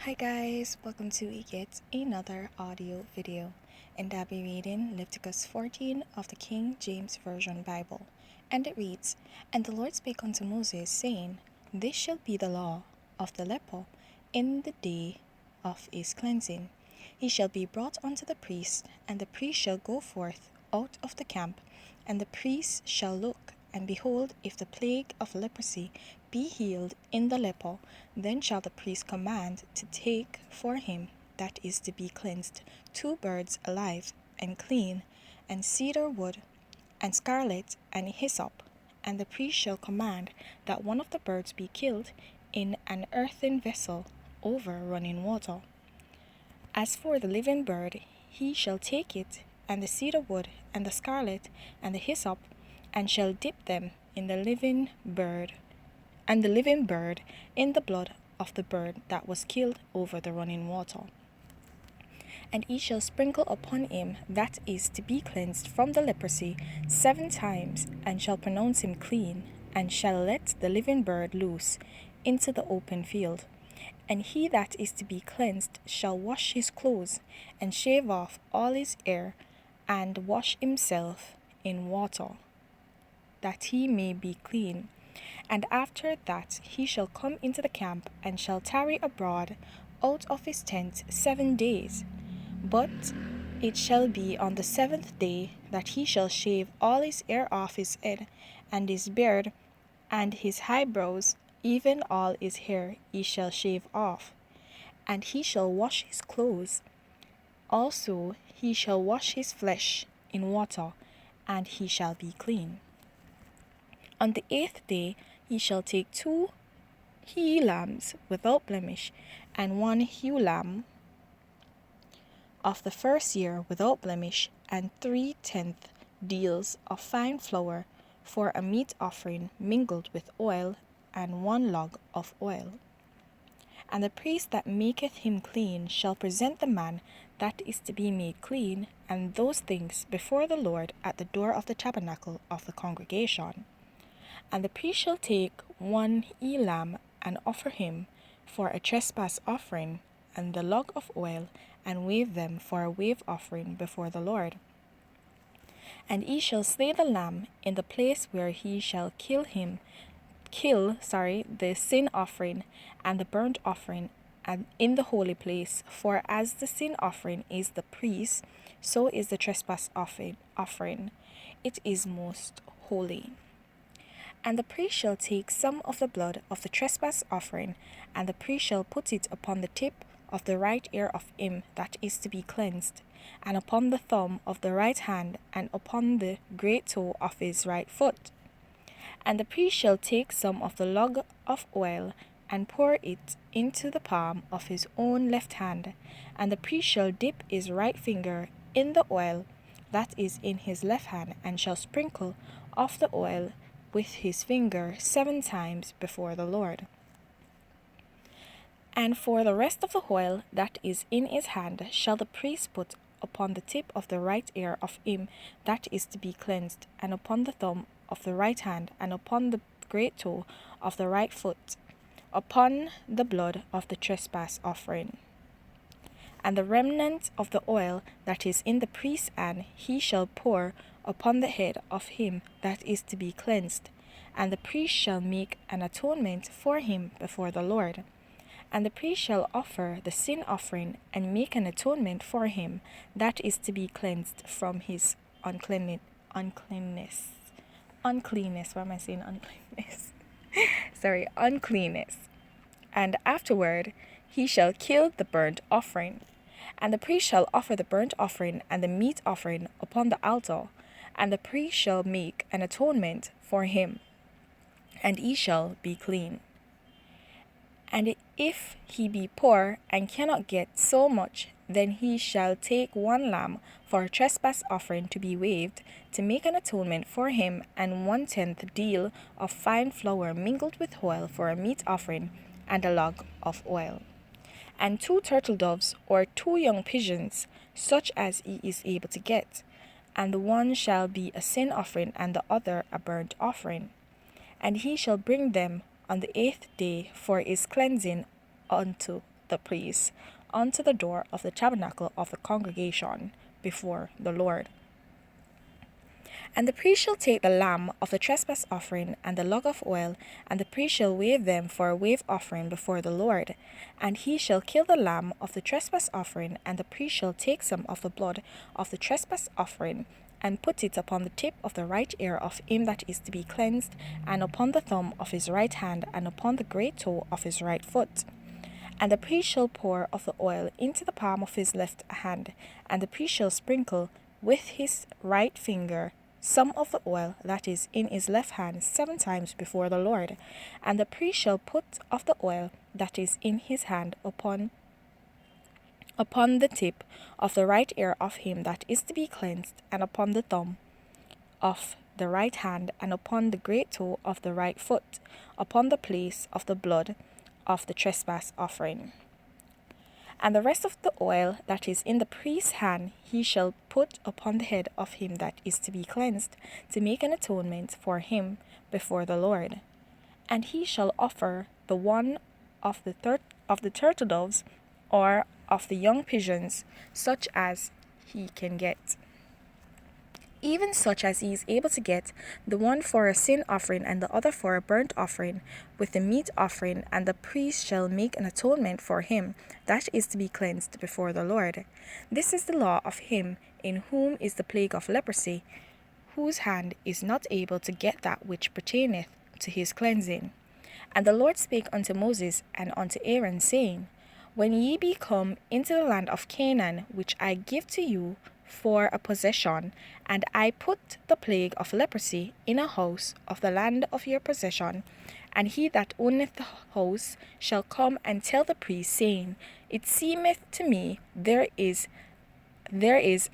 Hi guys, welcome to yet another audio video, and I'll be reading Leviticus 14 of the King James Version Bible. And it reads, And the Lord spake unto Moses, saying, This shall be the law of the leper in the day of his cleansing. He shall be brought unto the priest, and the priest shall go forth out of the camp, and the priest shall look, and behold, if the plague of leprosy be healed in the leper, then shall the priest command to take for him that is to be cleansed 2 birds alive and clean, and cedar wood, and scarlet, and hyssop. And the priest shall command that one of the birds be killed in an earthen vessel over running water. As for the living bird, he shall take it, and the cedar wood, and the scarlet, and the hyssop, and shall dip them in the living bird, and the living bird in the blood of the bird that was killed over the running water. And he shall sprinkle upon him that is to be cleansed from the leprosy 7 times, and shall pronounce him clean, and shall let the living bird loose into the open field. And he that is to be cleansed shall wash his clothes, and shave off all his hair, and wash himself in water, that he may be clean. And after that he shall come into the camp, and shall tarry abroad out of his tent 7 days. But it shall be on the 7th day that he shall shave all his hair off his head, and his beard, and his eyebrows, even all his hair he shall shave off. And he shall wash his clothes. Also he shall wash his flesh in water, and he shall be clean. On the 8th day he shall take 2 he-lambs without blemish, and 1 ewe-lamb of the first year without blemish, and 3/10 deals of fine flour for a meat offering mingled with oil, and 1 log of oil. And the priest that maketh him clean shall present the man that is to be made clean, and those things before the Lord at the door of the tabernacle of the congregation. And the priest shall take 1 ewe-lamb, and offer him for a trespass offering, and the log of oil, and wave them for a wave offering before the Lord. And he shall slay the lamb in the place where he shall kill the sin offering and the burnt offering, and in the holy place. For as the sin offering is the priest, so is the trespass offering. It is most holy. And the priest shall take some of the blood of the trespass offering, and the priest shall put it upon the tip of the right ear of him that is to be cleansed, and upon the thumb of the right hand, and upon the great toe of his right foot. And the priest shall take some of the log of oil, and pour it into the palm of his own left hand, and the priest shall dip his right finger in the oil that is in his left hand, and shall sprinkle off the oil with his finger 7 times before the Lord. And for the rest of the oil that is in his hand shall the priest put upon the tip of the right ear of him that is to be cleansed, and upon the thumb of the right hand, and upon the great toe of the right foot, upon the blood of the trespass offering. And the remnant of the oil that is in the priest's hand he shall pour upon the head of him that is to be cleansed, and the priest shall make an atonement for him before the Lord. And the priest shall offer the sin offering, and make an atonement for him that is to be cleansed from his uncleanness. Why am I saying uncleanness? Uncleanness. And afterward he shall kill the burnt offering. And the priest shall offer the burnt offering and the meat offering upon the altar, and the priest shall make an atonement for him, and he shall be clean. And if he be poor and cannot get so much, then he shall take 1 lamb for a trespass offering to be waved, to make an atonement for him, and 1/10 deal of fine flour mingled with oil for a meat offering, and a log of oil. And 2 turtle doves or 2 young pigeons, such as he is able to get, and the one shall be a sin offering, and the other a burnt offering. And he shall bring them on the 8th day for his cleansing unto the priest unto the door of the tabernacle of the congregation before the Lord. And the priest shall take the lamb of the trespass offering and the log of oil, and the priest shall wave them for a wave offering before the Lord. And he shall kill the lamb of the trespass offering, and the priest shall take some of the blood of the trespass offering, and put it upon the tip of the right ear of him that is to be cleansed, and upon the thumb of his right hand, and upon the great toe of his right foot. And the priest shall pour of the oil into the palm of his left hand, and the priest shall sprinkle with his right finger some of the oil that is in his left hand 7 times before the Lord. And the priest shall put of the oil that is in his hand upon the tip of the right ear of him that is to be cleansed, and upon the thumb of the right hand, and upon the great toe of the right foot, upon the place of the blood of the trespass offering. And the rest of the oil that is in the priest's hand he shall put upon the head of him that is to be cleansed, to make an atonement for him before the Lord. And he shall offer the one of the turtle doves, or of the young pigeons, such as he can get, even such as he is able to get, the one for a sin offering and the other for a burnt offering, with the meat offering. And the priest shall make an atonement for him that is to be cleansed before the Lord. This is the law of him in whom is the plague of leprosy, whose hand is not able to get that which pertaineth to his cleansing. And the Lord spake unto Moses and unto Aaron, saying, When ye be come into the land of Canaan, which I give to you for a possession, and I put the plague of leprosy in a house of the land of your possession, and he that owneth the house shall come and tell the priest, saying, It seemeth to me there is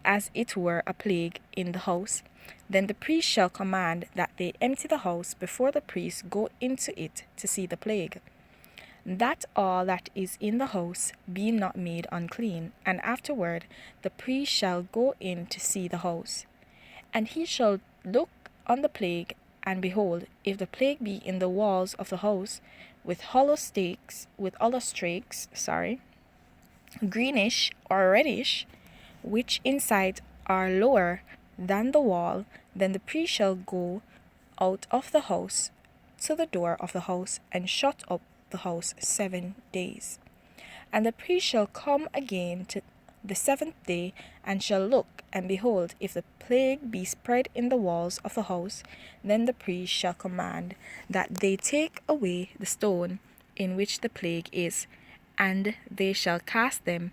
as it were a plague in the house. Then the priest shall command that they empty the house before the priest go into it to see the plague, that all that is in the house be not made unclean. And afterward the priest shall go in to see the house. And he shall look on the plague, and behold, if the plague be in the walls of the house, with hollow streaks, greenish or reddish, which inside are lower than the wall, then the priest shall go out of the house to the door of the house, and shut up the house 7 days. And the priest shall come again to the 7th day, and shall look, and behold, if the plague be spread in the walls of the house, then the priest shall command that they take away the stone in which the plague is, and they shall cast them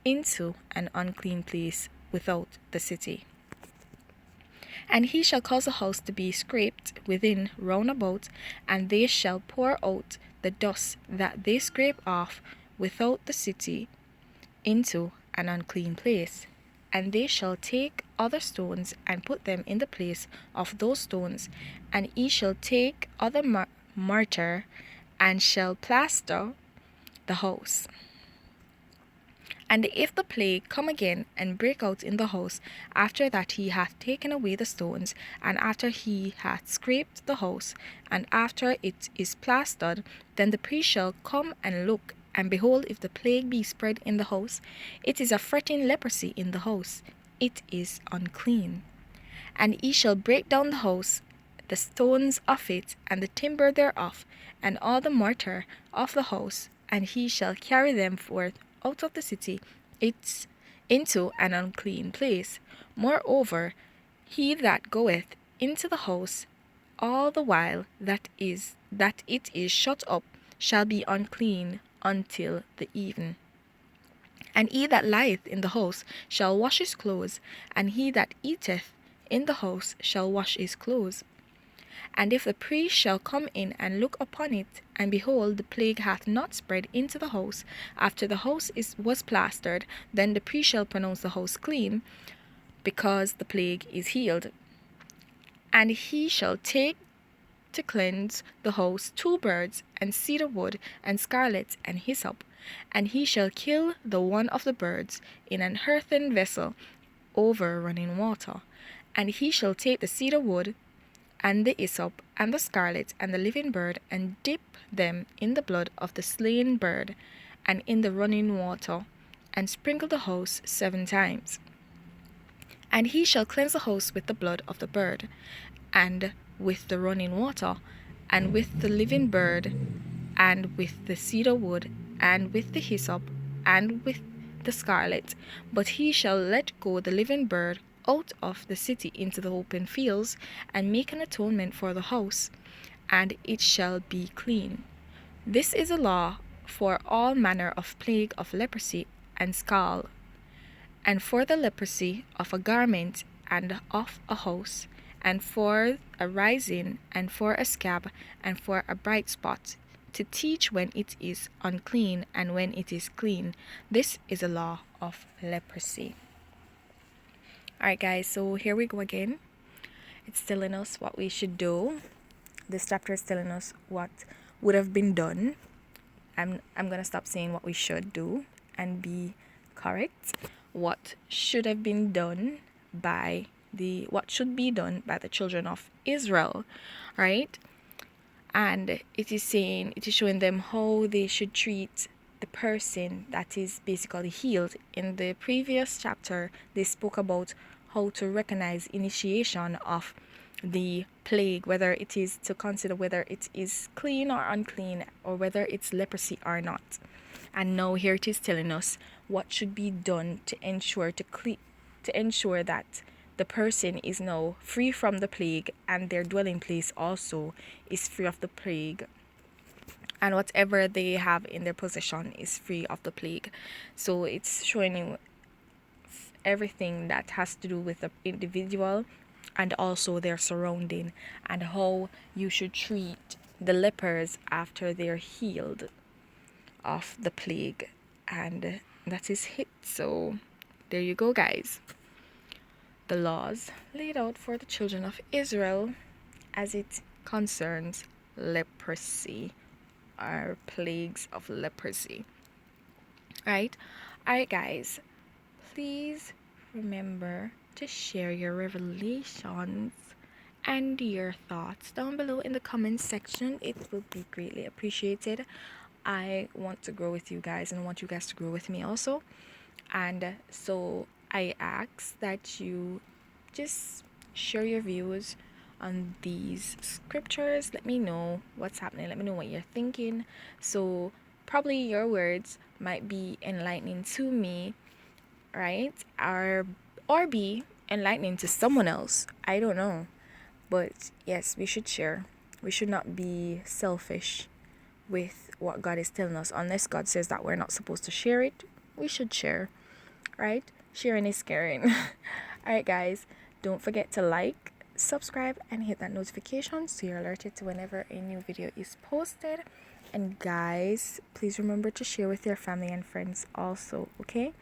into an unclean place without the city. And he shall cause the house to be scraped within round about, and they shall pour out the dust that they scrape off without the city into an unclean place. And they shall take other stones and put them in the place of those stones, and he shall take other mortar and shall plaster the house. And if the plague come again and break out in the house, after that he hath taken away the stones, and after he hath scraped the house, and after it is plastered, then the priest shall come and look, and behold, if the plague be spread in the house, it is a fretting leprosy in the house, it is unclean. And he shall break down the house, the stones of it, and the timber thereof, and all the mortar of the house, and he shall carry them forth out of the city into an unclean place. Moreover, he that goeth into the house all the while that it is shut up shall be unclean until the even. And he that lieth in the house shall wash his clothes, and he that eateth in the house shall wash his clothes. And if the priest shall come in and look upon it, and behold, the plague hath not spread into the house, after the house was plastered, then the priest shall pronounce the house clean, because the plague is healed. And he shall take to cleanse the house 2 birds, and cedar wood, and scarlet, and hyssop. And he shall kill the one of the birds in an earthen vessel over running water. And he shall take the cedar wood, and the hyssop, and the scarlet, and the living bird, and dip them in the blood of the slain bird, and in the running water, and sprinkle the host 7 times. And he shall cleanse the host with the blood of the bird, and with the running water, and with the living bird, and with the cedar wood, and with the hyssop, and with the scarlet. But he shall let go the living bird out of the city into the open fields, and make an atonement for the house, and it shall be clean. This is a law for all manner of plague of leprosy and scald, and for the leprosy of a garment and of a house, and for a rising, and for a scab, and for a bright spot, to teach when it is unclean and when it is clean. This is a law of leprosy. Alright guys, so here we go again. It's telling us what we should do. This chapter is telling us what would have been done. I'm gonna stop saying what we should do and be correct. What should have been done by what should be done by the children of Israel, right? And it is showing them how they should treat the person that is basically healed. In the previous chapter, they spoke about how to recognize initiation of the plague, whether it is to consider whether it is clean or unclean, or whether it's leprosy or not. And now here it is telling us what should be done to ensure that the person is now free from the plague, and their dwelling place also is free of the plague, and whatever they have in their possession is free of the plague. So it's showing you everything that has to do with the individual and also their surrounding, and how you should treat the lepers after they're healed of the plague. And that is it. So there you go, guys. The laws laid out for the children of Israel as it concerns leprosy, or plagues of leprosy. Alright, guys, please remember to share your revelations and your thoughts down below in the comments section. It will be greatly appreciated. I want to grow with you guys, and I want you guys to grow with me also. And so I ask that you just share your views on these scriptures. Let me know what's happening. Let me know what you're thinking. So probably your words might be enlightening to me, right? Or be enlightening to someone else. I don't know. But yes, we should share. We should not be selfish with what God is telling us. Unless God says that we're not supposed to share it, we should share, right? Sharing is caring. Alright guys, don't forget to like, subscribe, and hit that notification so you're alerted to whenever a new video is posted. And guys, please remember to share with your family and friends also, okay?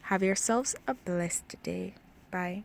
Have yourselves a blessed day. Bye.